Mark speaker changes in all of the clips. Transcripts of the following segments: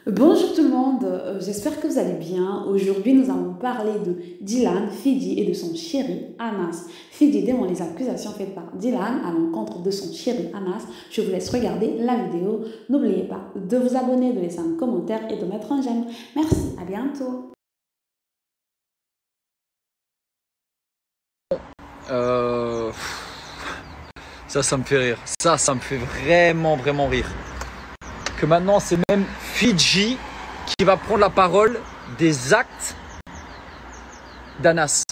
Speaker 1: Bonjour tout le monde, j'espère que vous allez bien. Aujourd'hui, nous allons parler de Dylan, Fidji et de son chéri Anas. Fidji dément les accusations faites par Dylan à l'encontre de son chéri Anas. Je vous laisse regarder la vidéo. N'oubliez pas de vous abonner, de laisser un commentaire et de mettre un j'aime. Merci, à bientôt.
Speaker 2: Euh, ça me fait rire. Ça me fait vraiment rire. Que maintenant, c'est même Fidji qui va prendre la parole des actes d'Anas.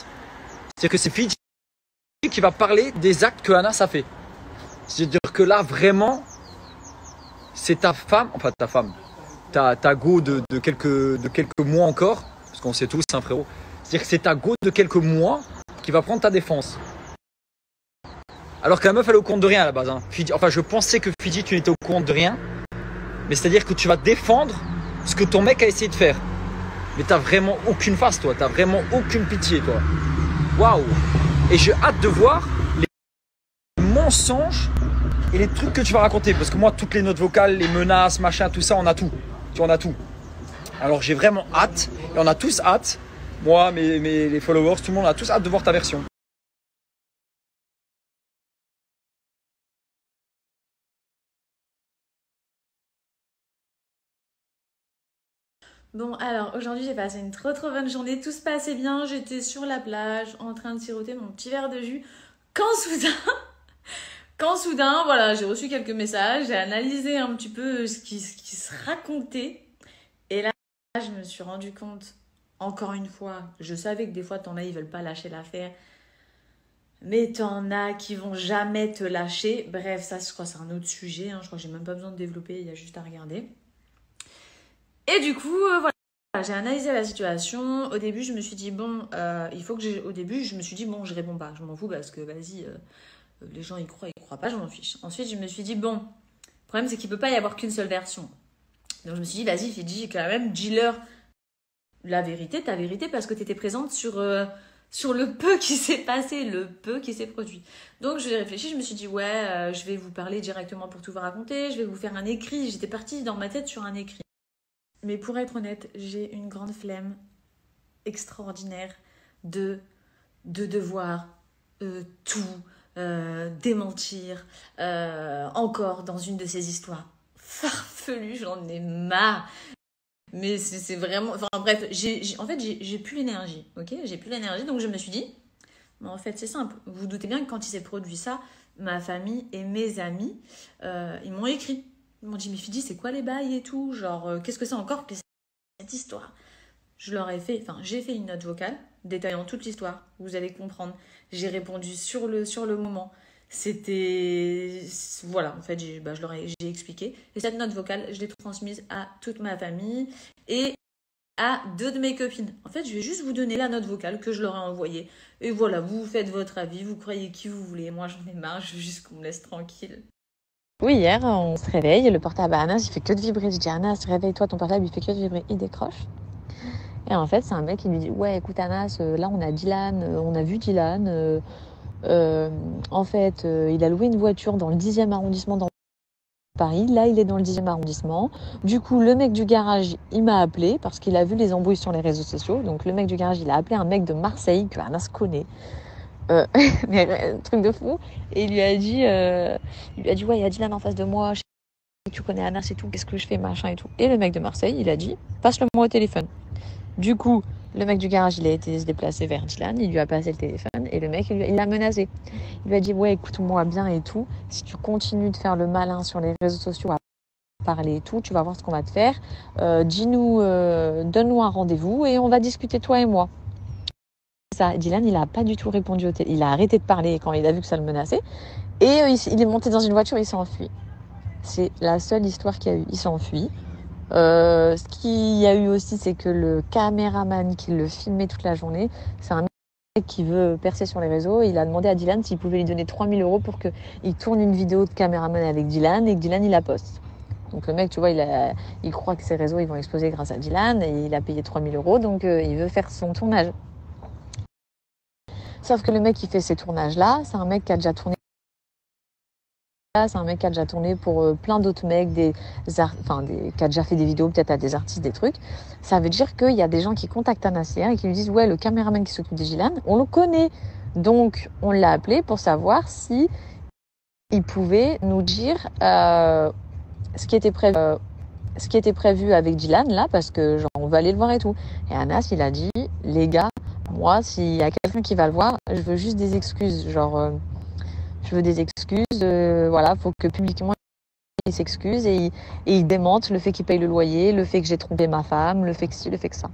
Speaker 2: C'est-à-dire que c'est Fidji qui va parler des actes que Anas a fait. C'est-à-dire que là, vraiment, c'est ta femme, enfin ta femme, ta go de quelques mois encore, parce qu'on sait tous, c'est un frérot. C'est-à-dire que c'est ta go de quelques mois qui va prendre ta défense. Alors que la meuf, elle est au courant de rien à la base. Fidji, enfin, je pensais que Fidji, tu n'étais au courant de rien. Mais c'est-à-dire que tu vas défendre ce que ton mec a essayé de faire. Mais t'as vraiment aucune face, toi. T'as vraiment aucune pitié, toi. Waouh! Et j'ai hâte de voir les mensonges et les trucs que tu vas raconter. Parce que moi, toutes les notes vocales, les menaces, machin, tout ça, on a tout. Tu vois, on a tout. Alors j'ai vraiment hâte. Et on a tous hâte. Moi, les followers, tout le monde a tous hâte de voir ta version.
Speaker 3: Bon, alors aujourd'hui j'ai passé une trop bonne journée, tout se passait bien, j'étais sur la plage en train de siroter mon petit verre de jus. Quand soudain, voilà, j'ai reçu quelques messages, j'ai analysé un petit peu ce qui se racontait. Et là, je me suis rendu compte, encore une fois, je savais que des fois t'en as, ils veulent pas lâcher l'affaire. Mais t'en as qui vont jamais te lâcher. Bref, ça je crois que c'est un autre sujet, je crois que j'ai même pas besoin de développer, il y a juste à regarder. Et du coup, voilà, j'ai analysé la situation. Au début, je me suis dit, bon, au début, je me suis dit, bon, je réponds pas. Je m'en fous parce que, vas-y, les gens, ils croient pas, je m'en fiche. Ensuite, je me suis dit, bon, le problème, c'est qu'il peut pas y avoir qu'une seule version. Donc, je me suis dit, vas-y, Fidji, quand même, dis-leur la vérité, ta vérité, parce que tu étais présente sur le peu qui s'est passé, le peu qui s'est produit. Donc, j'ai réfléchi, je me suis dit, ouais, je vais vous parler directement pour tout vous raconter, je vais vous faire un écrit. J'étais partie dans ma tête sur un écrit. Mais pour être honnête, j'ai une grande flemme extraordinaire de devoir tout démentir encore dans une de ces histoires farfelues. J'en ai marre. Mais c'est vraiment... Enfin bref, en fait, j'ai plus l'énergie, ok? J'ai plus l'énergie, donc je me suis dit, mais en fait, c'est simple. Vous vous doutez bien que quand il s'est produit ça, ma famille et mes amis, ils m'ont écrit. Ils m'ont dit, mais Fidji, c'est quoi les bails et tout? Genre, qu'est-ce que c'est encore que cette histoire? J'ai fait une note vocale détaillant toute l'histoire. Vous allez comprendre. J'ai répondu sur le moment. Voilà, en fait, j'ai expliqué. Et cette note vocale, je l'ai transmise à toute ma famille et à deux de mes copines. En fait, je vais juste vous donner la note vocale que je leur ai envoyée. Et voilà, vous faites votre avis, vous croyez qui vous voulez. Moi, j'en ai marre, je veux juste qu'on me laisse tranquille.
Speaker 4: Oui, hier, on se réveille, le portable à Anas, il fait que de vibrer. Je dis, Anas, réveille-toi, ton portable, il fait que de vibrer. Il décroche. Et en fait, c'est un mec qui lui dit, ouais, écoute, Anas, là, on a Dylan, on a vu Dylan. En fait, il a loué une voiture dans le 10e arrondissement dans Paris. Là, il est dans le 10e arrondissement. Du coup, le mec du garage, il m'a appelé parce qu'il a vu les embrouilles sur les réseaux sociaux. Donc, le mec du garage, il a appelé un mec de Marseille que Anas connaît. Mais truc de fou. Et il lui a dit, ouais, il y a Dylan en face de moi, je sais que tu connais Anas et tout, qu'est-ce que je fais, machin et tout. Et le mec de Marseille, il a dit, passe-le-moi au téléphone. Du coup, le mec du garage, il a été se déplacer vers Dylan, il lui a passé le téléphone et le mec, il l'a menacé. Il lui a dit, ouais, écoute-moi bien et tout, si tu continues de faire le malin sur les réseaux sociaux à parler et tout, tu vas voir ce qu'on va te faire. Dis-nous, donne-nous un rendez-vous et on va discuter toi et moi. Ça, Dylan, il a pas du tout répondu au téléphone. Il a arrêté de parler quand il a vu que ça le menaçait. Et il est monté dans une voiture et il s'est enfui. C'est la seule histoire qu'il y a eu. Il s'est enfui. Ce qu'il y a eu aussi, c'est que le caméraman qui le filmait toute la journée, c'est un mec qui veut percer sur les réseaux. Il a demandé à Dylan s'il pouvait lui donner 3000 € pour qu'il tourne une vidéo de caméraman avec Dylan et que Dylan, il la poste. Donc le mec, tu vois, il croit que ses réseaux ils vont exploser grâce à Dylan et il a payé 3000 €. Donc il veut faire son tournage. Sauf que le mec qui fait ces tournages-là, c'est un mec qui a déjà tourné c'est un mec qui a déjà tourné pour plein d'autres mecs, qui a déjà fait des vidéos peut-être à des artistes, des trucs. Ça veut dire qu'il y a des gens qui contactent Anas hier et qui lui disent ouais, le caméraman qui s'occupe de Dylan, on le connaît. Donc on l'a appelé pour savoir si il pouvait nous dire ce qui était prévu avec Dylan là, parce que genre on va aller le voir et tout. Et Anas il a dit les gars, moi s'il y a quelqu'un qui va le voir, je veux juste des excuses, genre je veux des excuses, voilà, faut que publiquement il s'excuse et il démente le fait qu'il paye le loyer, le fait que j'ai trompé ma femme, le fait que ci, le fait que ça.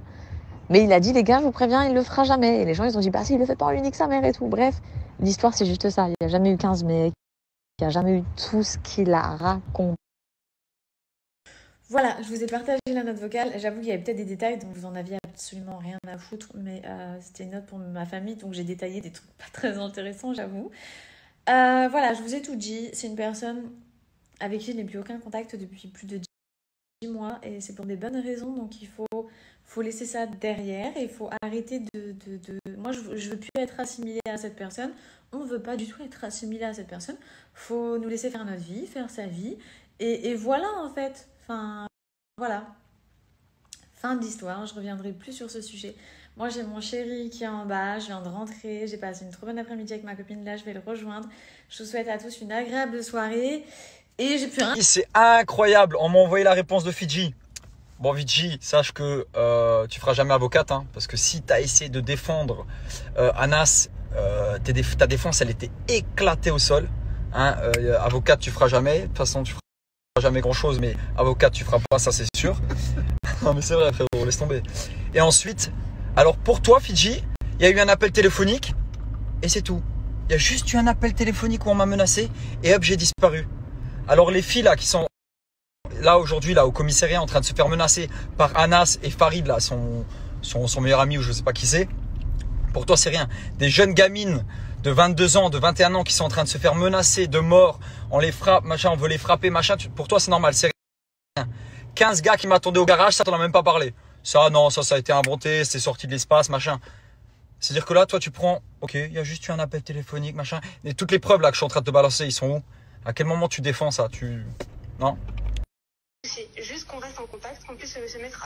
Speaker 4: Mais il a dit les gars, je vous préviens, il le fera jamais. Et les gens ils ont dit bah si, il le fait pas, on lui nique sa mère et tout. Bref, l'histoire c'est juste ça. Il n'y a jamais eu 15 mecs, il n'y a jamais eu tout ce qu'il a raconté.
Speaker 3: Voilà, je vous ai partagé la note vocale. J'avoue qu'il y avait peut-être des détails dont vous en aviez absolument rien à foutre, mais c'était une note pour ma famille, donc j'ai détaillé des trucs pas très intéressants, j'avoue. Voilà, je vous ai tout dit. C'est une personne avec qui je n'ai plus aucun contact depuis plus de 10 mois et c'est pour des bonnes raisons, donc il faut laisser ça derrière et il faut arrêter Moi, je veux plus être assimilée à cette personne. On ne veut pas du tout être assimilé à cette personne. Faut nous laisser faire notre vie, faire sa vie et voilà en fait. Enfin, voilà. Fin de l'histoire, je reviendrai plus sur ce sujet. Moi, j'ai mon chéri qui est en bas, je viens de rentrer, j'ai passé une trop bonne après-midi avec ma copine, là, je vais le rejoindre. Je vous souhaite à tous une agréable soirée et j'ai plus rien.
Speaker 2: C'est incroyable, on m'a envoyé la réponse de Fidji. Bon, Fidji, sache que tu feras jamais avocate, hein, parce que si tu as essayé de défendre Anas, ta défense, elle était éclatée au sol. Hein, avocate, tu feras jamais. De toute façon, tu feras jamais grand-chose, mais avocate, tu feras pas, ça c'est sûr. Non, mais c'est vrai, frérot, laisse tomber. Et ensuite, alors pour toi, Fidji, il y a eu un appel téléphonique et c'est tout. Il y a juste eu un appel téléphonique où on m'a menacé et hop, j'ai disparu. Alors les filles là qui sont là aujourd'hui là au commissariat en train de se faire menacer par Anas et Farid là, son meilleur ami ou je sais pas qui c'est. Pour toi c'est rien. Des jeunes gamines de 22 ans, de 21 ans qui sont en train de se faire menacer de mort, on les frappe, machin, on veut les frapper, machin. Pour toi c'est normal, c'est rien. 15 gars qui m'attendaient au garage, ça t'en as même pas parlé. Ça non, ça a été inventé, c'est sorti de l'espace, machin. C'est-à-dire que là, toi tu prends, ok, il y a juste eu un appel téléphonique, machin. Et toutes les preuves là que je suis en train de te balancer, ils sont où? À quel moment tu défends ça? Non?
Speaker 5: C'est juste qu'on reste en contact, qu'on puisse se mettre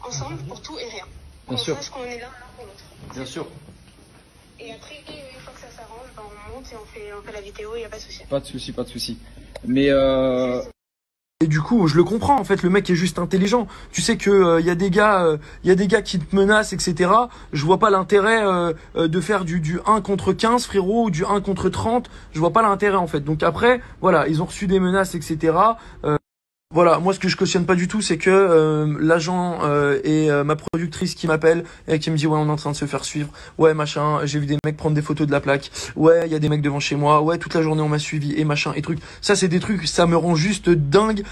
Speaker 5: ensemble pour tout et rien.
Speaker 2: Bien sûr.
Speaker 5: Qu'on sache qu'on est là pour l'autre.
Speaker 2: Bien sûr.
Speaker 5: Et après, une fois que ça s'arrange, ben on monte et on fait la vidéo, il n'y a pas de souci.
Speaker 2: Pas de souci, pas de souci. Mais
Speaker 6: Et du coup, je le comprends. En fait, le mec est juste intelligent. Tu sais que y a des gars qui te menacent, etc. Je vois pas l'intérêt de faire du 1 contre 15, frérot, ou du 1 contre 30. Je vois pas l'intérêt, en fait. Donc après, voilà, ils ont reçu des menaces, etc. Voilà, moi ce que je cautionne pas du tout, c'est que l'agent et ma productrice qui m'appelle et qui me dit ouais, on est en train de se faire suivre, ouais machin, j'ai vu des mecs prendre des photos de la plaque, ouais il y a des mecs devant chez moi, ouais toute la journée on m'a suivi et machin et trucs. Ça c'est des trucs, ça me rend juste dingue.